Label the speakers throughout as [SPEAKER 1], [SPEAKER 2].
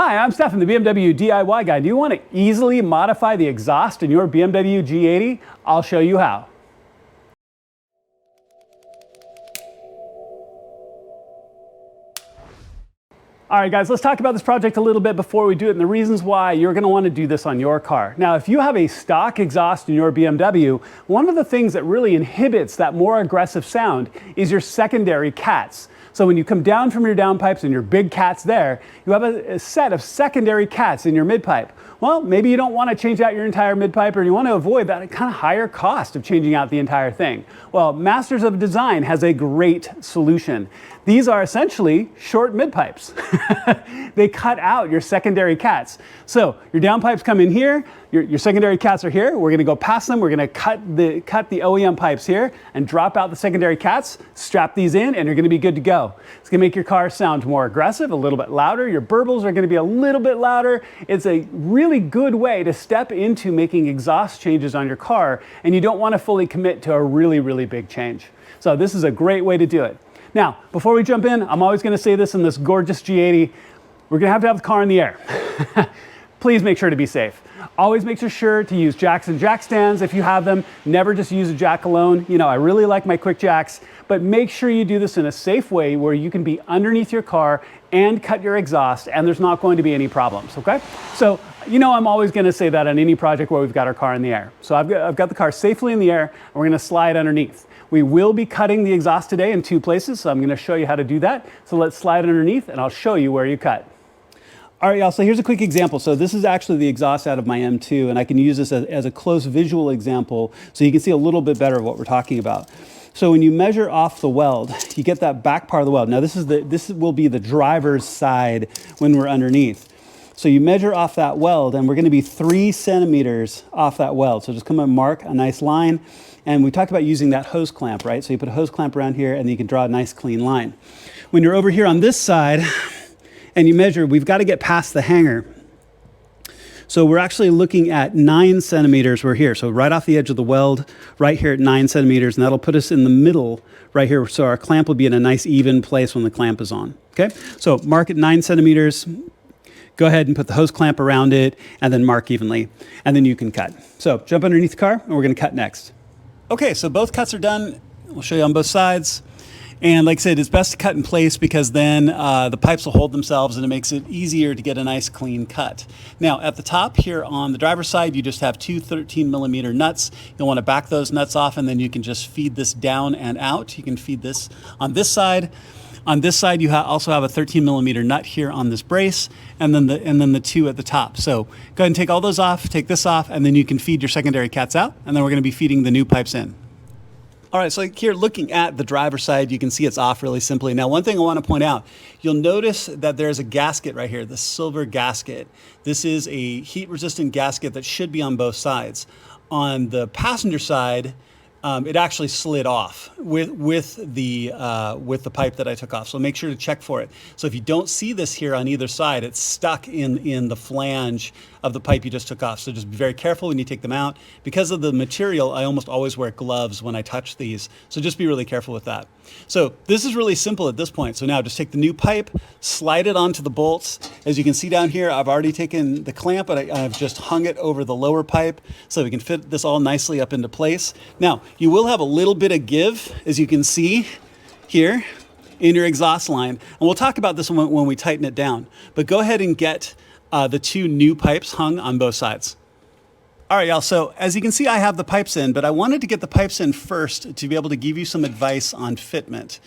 [SPEAKER 1] Hi, I'm Stefan, the BMW DIY guy. Do you want to easily modify the exhaust in your BMW G80? I'll show you how. All right, guys, let's talk about this project a little bit before we do it and the reasons why you're going to want to do this on your car. Now, if you have a stock exhaust in your BMW, one of the things that really inhibits that more aggressive sound is your secondary cats. So when you come down from your downpipes and your big cats there, you have a set of secondary cats in your midpipe. Well, maybe you don't want to change out your entire midpipe, or you want to avoid that kind of higher cost of changing out the entire thing. Well, Masters of Design has a great solution. These are essentially short midpipes. They cut out your secondary cats. So your downpipes come in here, your secondary cats are here. We're going to go past them. We're going to cut the OEM pipes here and drop out the secondary cats, strap these in, and you're going to be good to go. It's going to make your car sound more aggressive, a little bit louder. Your burbles are going to be a little bit louder. It's a really good way to step into making exhaust changes on your car, and you don't want to fully commit to a really, really big change. So this is a great way to do it. Now, before we jump in, I'm always going to say this in this gorgeous G80, we're going to have the car in the air. Please make sure to be safe. Always make sure to use jacks and jack stands if you have them. Never just use a jack alone. You know, I really like my Quickjacks, but make sure you do this in a safe way where you can be underneath your car and cut your exhaust, and there's not going to be any problems, okay? So, you know, I'm always going to say that on any project where we've got our car in the air. So I've got the car safely in the air, and we're going to slide underneath. We will be cutting the exhaust today in two places, so I'm going to show you how to do that. So let's slide underneath, and I'll show you where you cut. All right, y'all, so here's a quick example. So this is actually the exhaust out of my M2, and I can use this as a close visual example so you can see a little bit better of what we're talking about. So when you measure off the weld, you get that back part of the weld. Now this will be the driver's side when we're underneath. So you measure off that weld, and we're going to be 3 centimeters off that weld. So just come and mark a nice line. And we talked about using that hose clamp, right? So you put a hose clamp around here, and you can draw a nice clean line. When you're over here on this side, and you measure, we've got to get past the hanger. So we're actually looking at 9 centimeters. We're here. So right off the edge of the weld, right here at 9 centimeters, and that'll put us in the middle right here. So our clamp will be in a nice even place when the clamp is on. Okay, so mark at 9 centimeters. Go ahead and put the hose clamp around it, and then mark evenly, and then you can cut. So jump underneath the car, and we're going to cut next. Okay, so both cuts are done. We'll show you on both sides. And like I said, it's best to cut in place because then the pipes will hold themselves and it makes it easier to get a nice clean cut. Now at the top here on the driver's side, you just have 2 13mm nuts. You'll want to back those nuts off, and then you can just feed this down and out. You can feed this on this side. On this side, you also have a 13mm nut here on this brace, and then the 2 at the top. So go ahead and take all those off, take this off, and then you can feed your secondary cats out, and then we're going to be feeding the new pipes in. All right, so here looking at the driver's side, you can see it's off really simply. Now, one thing I want to point out, you'll notice that there's a gasket right here, the silver gasket. This is a heat-resistant gasket that should be on both sides. On the passenger side, it actually slid off with the pipe that I took off. So make sure to check for it. So if you don't see this here on either side, it's stuck in the flange of the pipe you just took off. So just be very careful when you take them out. Because of the material, I almost always wear gloves when I touch these. So just be really careful with that. So this is really simple at this point. So now just take the new pipe, slide it onto the bolts. As you can see down here, I've already taken the clamp, but I've just hung it over the lower pipe so we can fit this all nicely up into place. Now, you will have a little bit of give, as you can see here in your exhaust line. And we'll talk about this when we tighten it down. But go ahead and get the 2 new pipes hung on both sides. All right, y'all, so as you can see, I have the pipes in, but I wanted to get the pipes in first to be able to give you some advice on fitment.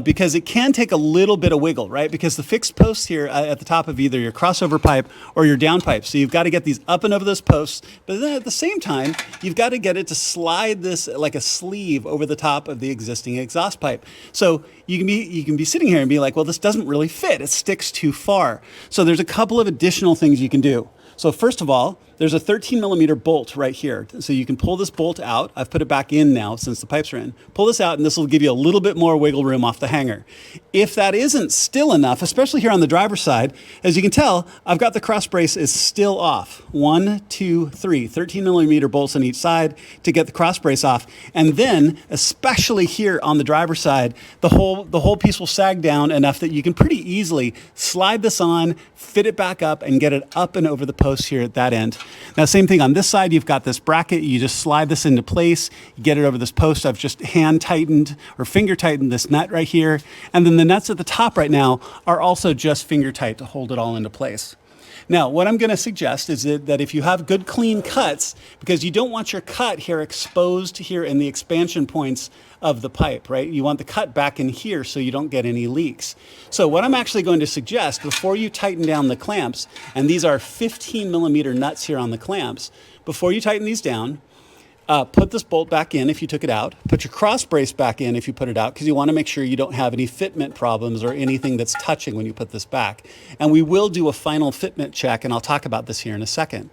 [SPEAKER 1] Because it can take a little bit of wiggle, right? Because the fixed posts here at the top of either your crossover pipe or your down pipe. So you've got to get these up and over those posts, but then at the same time, you've got to get it to slide this like a sleeve over the top of the existing exhaust pipe. So you can be sitting here and be like, well, this doesn't really fit. It sticks too far. So there's a couple of additional things you can do. So first of all,
[SPEAKER 2] there's a 13mm bolt right here. So you can pull this bolt out. I've put it back in now since the pipes are in. Pull this out and this will give you a little bit more wiggle room off the hanger. If that isn't still enough, especially here on the driver's side, as you can tell, I've got the cross brace is still off. 1, 2, 3, 13mm bolts on each side to get the cross brace off. And then, especially here on the driver's side, the whole piece will sag down enough that you can pretty easily slide this on, fit it back up, and get it up and over the post here at that end. Now, same thing on this side, you've got this bracket. You just slide this into place, you get it over this post. I've just hand tightened or finger tightened this nut right here. And then the nuts at the top right now are also just finger tight to hold it all into place. Now, what I'm going to suggest is that if you have good clean cuts, because you don't want your cut here exposed here in the expansion points of the pipe, right? You want the cut back in here so you don't get any leaks. So what I'm actually going to suggest before you tighten down the clamps, and these are 15mm nuts here on the clamps, before you tighten these down, put this bolt back in if you took it out. Put your cross brace back in if you put it out, because you want to make sure you don't have any fitment problems or anything that's touching when you put this back. And we will do a final fitment check, and I'll talk about this here in a second.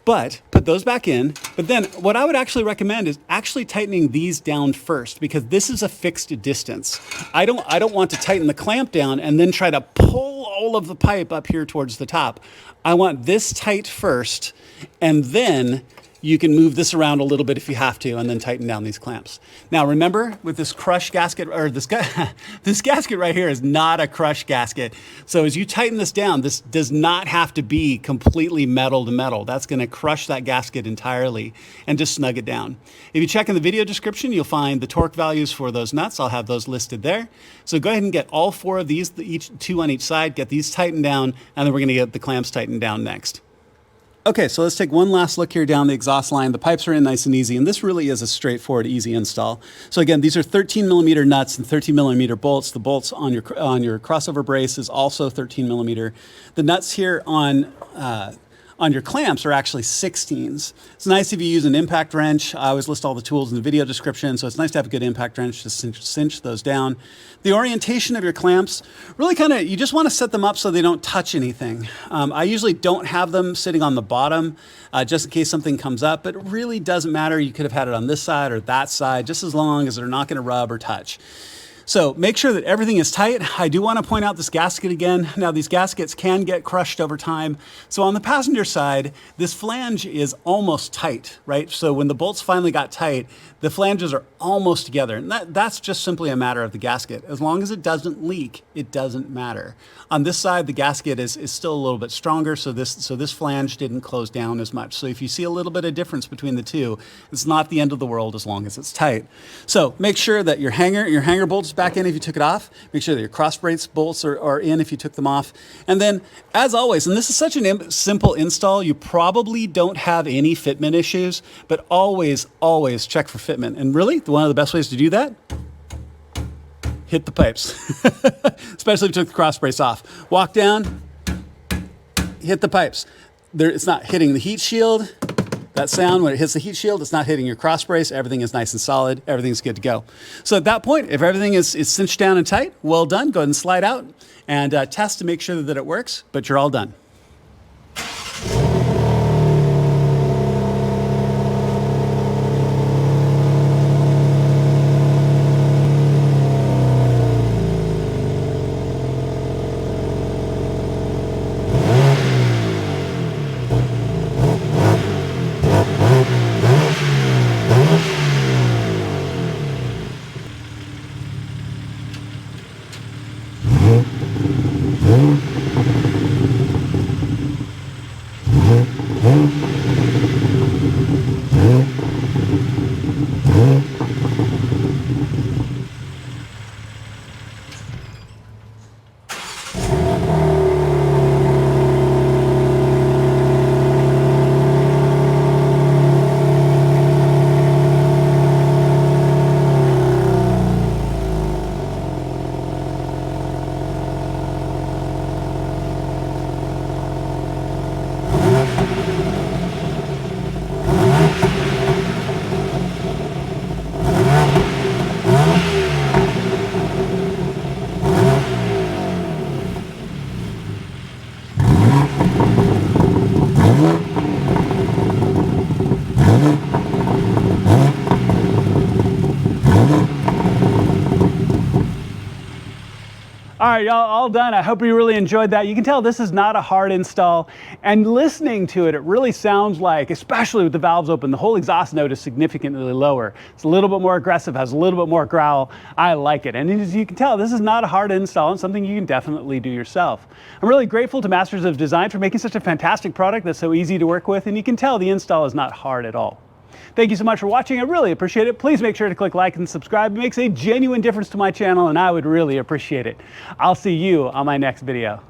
[SPEAKER 2] But put those back in. But then what I would actually recommend is actually tightening these down first, because this is a fixed distance. I don't want to tighten the clamp down and then try to pull all of the pipe up here towards the top. I want this tight first, and then you can move this around a little bit if you have to, and then tighten down these clamps. Now remember, with this crush gasket, or this gasket right here is not a crush gasket. So as you tighten this down, this does not have to be completely metal to metal. That's gonna crush that gasket entirely and just snug it down. If you check in the video description, you'll find the torque values for those nuts. I'll have those listed there. So go ahead and get all 4 of these, two on each side, get these tightened down, and then we're gonna get the clamps tightened down next. Okay, so let's take one last look here down the exhaust line. The pipes are in nice and easy, and this really is a straightforward, easy install. So again, these are 13mm nuts and 13mm bolts. The bolts on your crossover brace is also 13mm. The nuts here on your clamps are actually 16s. It's nice if you use an impact wrench. I always list all the tools in the video description, so it's nice to have a good impact wrench to cinch those down. The orientation of your clamps, really you just want to set them up so they don't touch anything. I usually don't have them sitting on the bottom just in case something comes up, but it really doesn't matter. You could have had it on this side or that side, just as long as they're not going to rub or touch. So make sure that everything is tight. I do want to point out this gasket again. Now these gaskets can get crushed over time. So on the passenger side, this flange is almost tight, right? So when the bolts finally got tight, the flanges are almost together. And that's just simply a matter of the gasket. As long as it doesn't leak, it doesn't matter. On this side, the gasket is still a little bit stronger, so this flange didn't close down as much. So if you see a little bit of difference between the two, it's not the end of the world as long as it's tight. So make sure that your hanger bolts back in if you took it off. Make sure that your cross brace bolts are in if you took them off. And then, as always, and this is such a simple install, you probably don't have any fitment issues, but always check for fitment. And really, one of the best ways to do that, hit the pipes, especially if you took the cross brace off. Walk down, hit the pipes. It's not hitting the heat shield. That sound, when it hits the heat shield, it's not hitting your cross brace. Everything is nice and solid. Everything's good to go. So at that point, if everything is cinched down and tight, well done. Go ahead and slide out and test to make sure that it works, but you're all done.
[SPEAKER 1] All right, y'all, all done. I hope you really enjoyed that. You can tell this is not a hard install, and listening to it, it really sounds like, especially with the valves open, the whole exhaust note is significantly lower. It's a little bit more aggressive, has a little bit more growl. I like it. And as you can tell, this is not a hard install and something you can definitely do yourself. I'm really grateful to Masters of Design for making such a fantastic product that's so easy to work with, and you can tell the install is not hard at all. Thank you so much for watching. I really appreciate it. Please make sure to click like and subscribe. It makes a genuine difference to my channel, and I would really appreciate it. I'll see you on my next video.